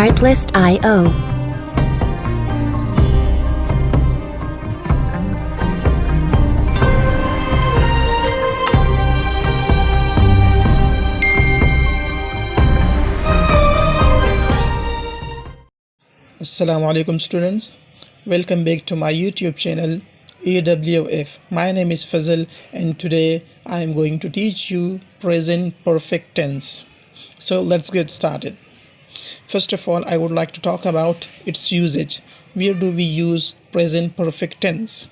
Artlist.io. Assalamu alaikum students, welcome back to my YouTube channel AWF. My name is Fazal and today I am going to teach you present perfect tense. So let's get started. First of all, I would like to talk about its usage. Where do we use present perfect tense?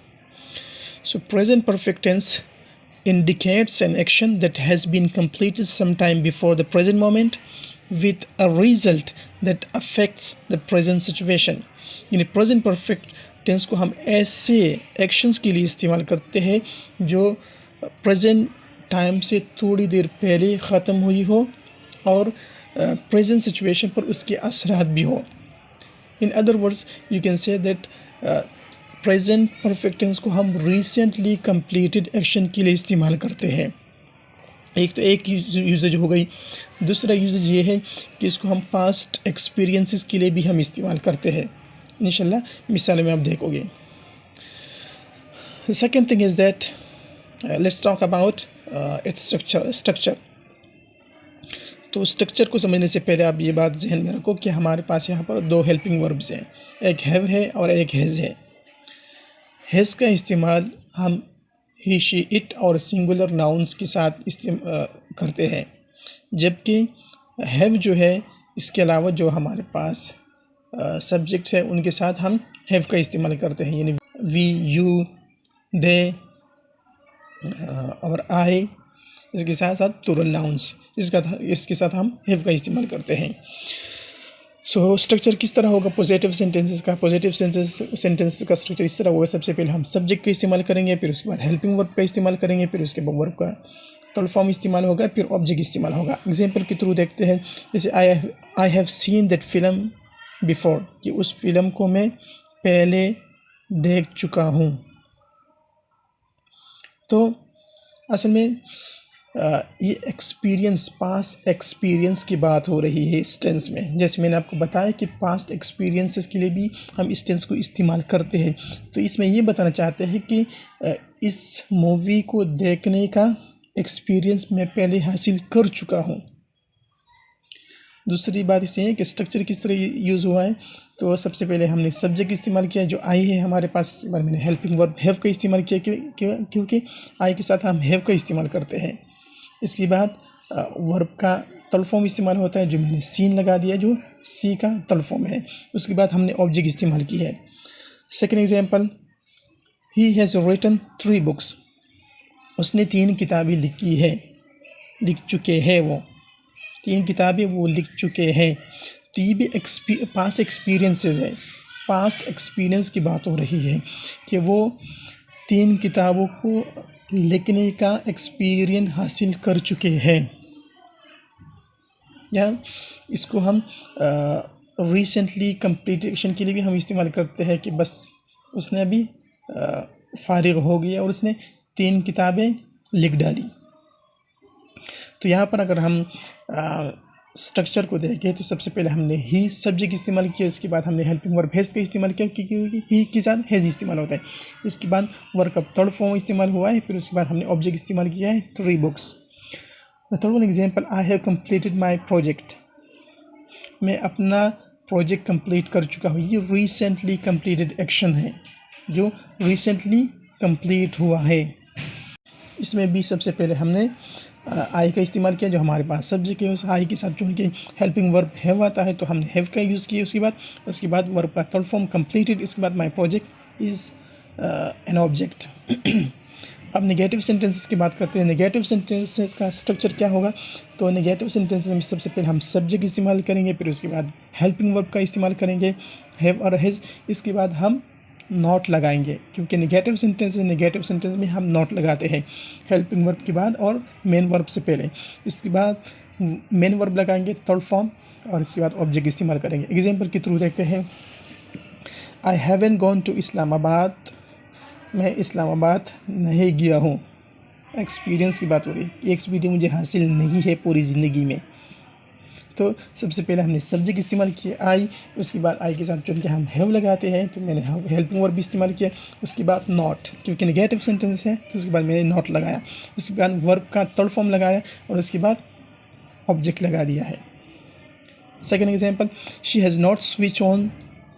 So present perfect tense indicates an action that has been completed sometime before the present moment with a result that affects the present situation. यानी present perfect tense को हम ऐसे actions के लिए इस्तेमाल करते हैं जो प्रेजेंट टाइम से थोड़ी देर पहले ख़त्म हुई हो और प्रेजेंट सिचुएशन पर उसके असरात भी हो. In other words you can say that present perfect tense को हम रिसेंटली कंप्लीटेड एक्शन के लिए इस्तेमाल करते हैं. एक यूजेज हो गई. दूसरा यूजेज ये है कि इसको हम पास्ट एक्सपीरियंसेस के लिए भी हम इस्तेमाल करते हैं. इंशाल्लाह मिसाल में आप देखोगे. Second thing is that let's talk about its structure. तो स्ट्रक्चर को समझने से पहले आप ये बात जहन में रखो कि हमारे पास यहाँ पर दो हेल्पिंग वर्ब्स हैं, एक हैव है और एक हैज़ है. हैज़ का इस्तेमाल हम ही शी इट और सिंगुलर नाउन्स के साथ करते हैं, जबकि हैव जो है इसके अलावा जो हमारे पास सब्जेक्ट्स हैं उनके साथ हम हैव का इस्तेमाल करते हैं. यानी वी, यू, दे और आई, इसके साथ साथ प्लूरल नाउन्स इसके साथ हम हैव का इस्तेमाल करते हैं. सो स्ट्रक्चर किस तरह होगा पॉजिटिव सेंटेंसेस का? पॉजिटिव सेंटेंस का स्ट्रक्चर इस तरह होगा. सबसे पहले हम सब्जेक्ट का इस्तेमाल करेंगे, फिर उसके बाद हेल्पिंग वर्ब का इस्तेमाल करेंगे, फिर उसके बाद वर्ब का थर्ड फॉर्म इस्तेमाल होगा, फिर ऑब्जेक्ट इस्तेमाल होगा. एग्जांपल के थ्रू देखते हैं. जैसे I have seen that film before, कि उस फिल्म को मैं पहले देख चुका हूँ. तो असल में ये एक्सपीरियंस, पास्ट एक्सपीरियंस की बात हो रही है इस टेंस में. जैसे मैंने आपको बताया कि पास्ट एक्सपीरियंसेस के लिए भी हम इस टेंस को इस्तेमाल करते हैं. तो इसमें ये बताना चाहते हैं कि इस मूवी को देखने का एक्सपीरियंस मैं पहले हासिल कर चुका हूँ. दूसरी बात इससे है कि स्ट्रक्चर किस तरह यूज़ हुआ है. तो सबसे पहले हमने सब्जेक्ट इस्तेमाल किया जो आई है हमारे पास. इस बार मैंने हेल्पिंग वर्ब हैव का इस्तेमाल किया क्योंकि आई के साथ हम हैव का इस्तेमाल करते हैं. इसके बाद वर्ब का थर्ड फॉर्म इस्तेमाल होता है जो मैंने सीन लगा दिया, जो सी का थर्ड फॉर्म है. उसके बाद हमने ऑब्जेक्ट इस्तेमाल की है. Second example, he has written 3 books. उसने 3 किताबें लिख चुके हैं. वो 3 किताबें वो लिख चुके हैं. तो ये भी पास्ट एक्सपीरियंसेस है. पास्ट एक्सपीरियंस की बात हो रही है कि वो 3 किताबों को लिखने का एक्सपीरियंस हासिल कर चुके हैं. या इसको हम रिसेंटली कंप्लीट एक्शन के लिए भी हम इस्तेमाल करते हैं कि बस उसने अभी फारिग हो गया और उसने 3 किताबें लिख डाली. तो यहाँ पर अगर हम स्ट्रक्चर को देखें तो सबसे पहले हमने ही सब्जेक्ट इस्तेमाल किया, इसके बाद हमने हेल्पिंग वर्ब हैज़ का इस्तेमाल किया क्योंकि ही के साथ हैज़ इस्तेमाल होता है. इसके बाद वर्ब का थर्ड फॉर्म इस्तेमाल हुआ है. फिर उसके बाद हमने ऑब्जेक्ट इस्तेमाल किया है 3 books. The third one example, I have completed my project. मैं अपना प्रोजेक्ट कंप्लीट कर चुका हूँ. ये रिसेंटली कंप्लीटेड एक्शन है जो रिसेंटली कंप्लीट हुआ है. इसमें भी सबसे पहले हमने आई का इस्तेमाल किया जो हमारे पास सब्जेक्ट है. उस आई के साथ चूँकि हेल्पिंग वर्ब हैव आता है तो हमने हैव का यूज़ किया. उसके बाद वर्ब का थर्ड फॉर्म कंप्लीटेड. इसके बाद my project is an object. अब नेगेटिव सेंटेंसेस की बात करते हैं. नेगेटिव सेंटेंसेस का स्ट्रक्चर क्या होगा? तो नेगेटिव सेंटेंसेस में सबसे पहले हम सब्जेक्ट इस्तेमाल करेंगे, फिर उसके बाद हेल्पिंग वर्ब का इस्तेमाल करेंगे हैव और हैज़. इसके बाद हम नॉट लगाएंगे क्योंकि नेगेटिव सेंटेंस में हम नॉट लगाते हैं हेल्पिंग वर्ब के बाद और मेन वर्ब से पहले. इसके बाद मेन वर्ब लगाएंगे थर्ड फॉर्म और इसके बाद ऑब्जेक्ट इस्तेमाल करेंगे. एग्जांपल के थ्रू देखते हैं. I haven't gone to Islamabad. मैं इस्लामाबाद नहीं गया हूँ. एक्सपीरियंस की बात हो रही है. ये एक्सपीरियंस मुझे हासिल नहीं है पूरी ज़िंदगी में. तो सबसे पहले हमने सब्जेक्ट इस्तेमाल किया आई, उसके बाद आई के साथ चूँकि हम हैव लगाते हैं तो मैंने हेल्पिंग वर्ब भी इस्तेमाल किया। उसके बाद नॉट, क्योंकि नेगेटिव सेंटेंस है तो उसके बाद मैंने नॉट लगाया। उसके बाद वर्ब का थर्ड फॉर्म लगाया और उसके बाद ऑब्जेक्ट लगा दिया है। Second example, she has not switch on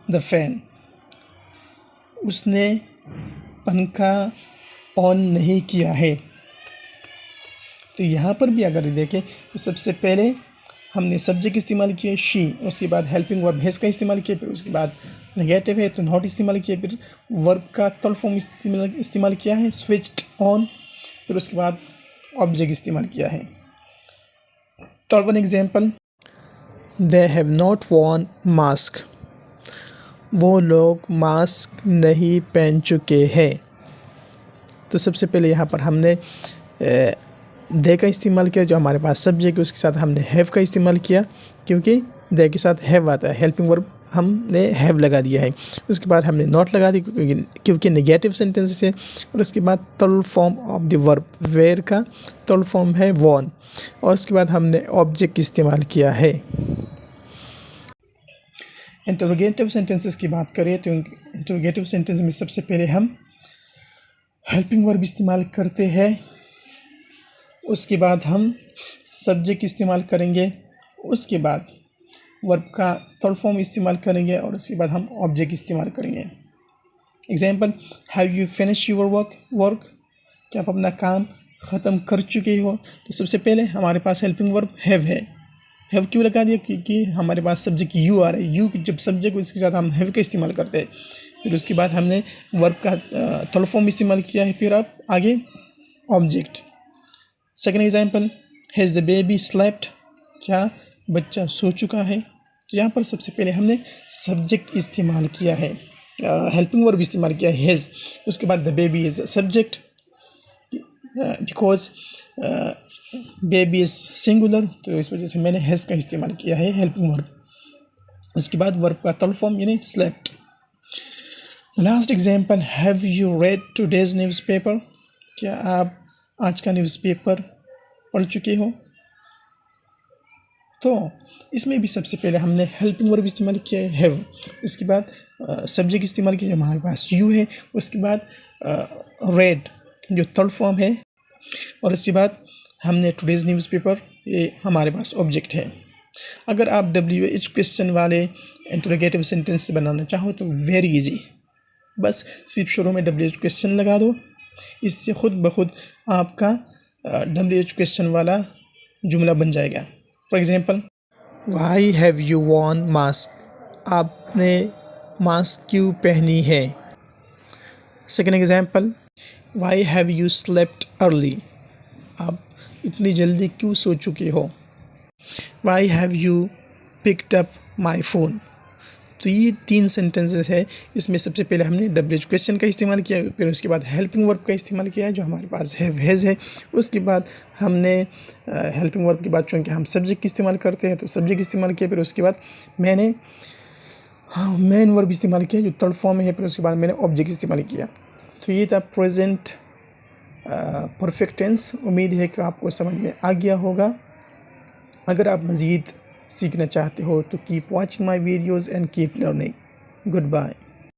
the fan, उसने पंखा ऑन नहीं किया है। तो यहाँ पर भी अगर देखें तो सबसे पहले हमने सब्जेक्ट इस्तेमाल किए शी, उसके बाद हेल्पिंग वर्ब हैज़ का इस्तेमाल किया, फिर उसके बाद नेगेटिव है तो नॉट इस्तेमाल किया, फिर वर्ब का थर्ड फॉर्म इस्तेमाल किया है स्विच्ड ऑन, फिर उसके बाद ऑब्जेक्ट इस्तेमाल किया है। Third one example, they have not worn mask, वो लोग मास्क नहीं पहन चुके हैं। तो सबसे पहले यहाँ पर हमने दे का इस्तेमाल किया, जो हमारे पास सब्जेक्ट, उसके साथ हमने हैव का इस्तेमाल किया क्योंकि दे के साथ हैव आता है। हेल्पिंग वर्ब हमने हैव लगा दिया है। उसके बाद हमने नॉट लगा दी क्योंकि नेगेटिव सेंटेंसेस है। और उसके बाद third form of the verb wear का थर्ड फॉर्म है वॉन, और उसके बाद हमने ऑब्जेक्ट इस्तेमाल किया है। इंटरोगेटिव सेंटेंसेस की बात करें तो इंटरोगेटिव सेंटेंस में सबसे पहले हम हेल्पिंग वर्ब इस्तेमाल करते हैं, उसके बाद हम सब्जेक्ट इस्तेमाल करेंगे, उसके बाद वर्ब का थर्ड फॉर्म इस्तेमाल करेंगे और उसके बाद हम ऑब्जेक्ट इस्तेमाल करेंगे। Example, have you finish your work, क्या आप अपना काम ख़त्म कर चुके हो। तो सबसे पहले हमारे पास हेल्पिंग वर्ब हैव है। हैव क्यों लगा दिया, क्योंकि हमारे पास सब्जेक्ट यू आ रहा है। यू जब सब्जेक्ट उसके साथ हम हैव का इस्तेमाल करते हैं। फिर उसके बाद हमने वर्ब का थर्ड फॉर्म इस्तेमाल किया है, फिर अब आगे object. Second example, has the baby slept, क्या बच्चा सो चुका है। तो यहाँ पर सबसे पहले हमने सब्जेक्ट इस्तेमाल किया है, हेल्पिंग वर्ब इस्तेमाल किया है हैज़। उसके बाद the baby is subject because baby is singular, तो इस वजह से मैंने हैज़ का इस्तेमाल किया है हेल्पिंग वर्ब। उसके बाद वर्ब का थर्ड फॉर्म यानी slept. Last example, have you read today's newspaper, क्या आप आज का न्यूज़पेपर पढ़ चुके हो। तो इसमें भी सबसे पहले हमने हेल्पिंग वर्ब इस्तेमाल किया है हैव, उसके बाद सब्जेक्ट इस्तेमाल किया जो हमारे पास यू है, उसके बाद रेड जो थर्ड फॉर्म है, और उसके बाद हमने टुडेज न्यूज़पेपर, ये हमारे पास ऑब्जेक्ट है। अगर आप WH क्वेश्चन वाले इंटरोगेटिव सेंटेंस बनाना चाहो तो वेरी इजी, बस सिर्फ शुरू में WH क्वेश्चन लगा दो, इससे खुद ब खुद आपका WH क्वेश्चन वाला जुमला बन जाएगा। For example, why have you worn mask, आपने मास्क क्यों पहनी है। Second example, why have you slept early, आप इतनी जल्दी क्यों सो चुके हो। Why have you picked up my phone. तो ये 3 सेंटेंसेस है। इसमें सबसे पहले हमने WH क्वेश्चन का इस्तेमाल किया, फिर उसके बाद हेल्पिंग वर्ब का इस्तेमाल किया है जो हमारे पास हैव हैज़ है। उसके बाद हमने हेल्पिंग वर्ब के बाद चूँकि हम सब्जेक्ट इस्तेमाल करते हैं तो सब्जेक्ट इस्तेमाल किया, फिर उसके बाद मैंने मेन वर्ब इस्तेमाल किया जो थर्ड फॉर्म है, फिर उसके बाद मैंने ऑब्जेक्ट इस्तेमाल किया। तो ये था प्रेजेंट परफेक्ट टेंस। उम्मीद है कि आपको समझ में आ गया होगा। अगर आप मज़ीद सीखना चाहते हो तो keep watching my videos and keep learning. Good bye.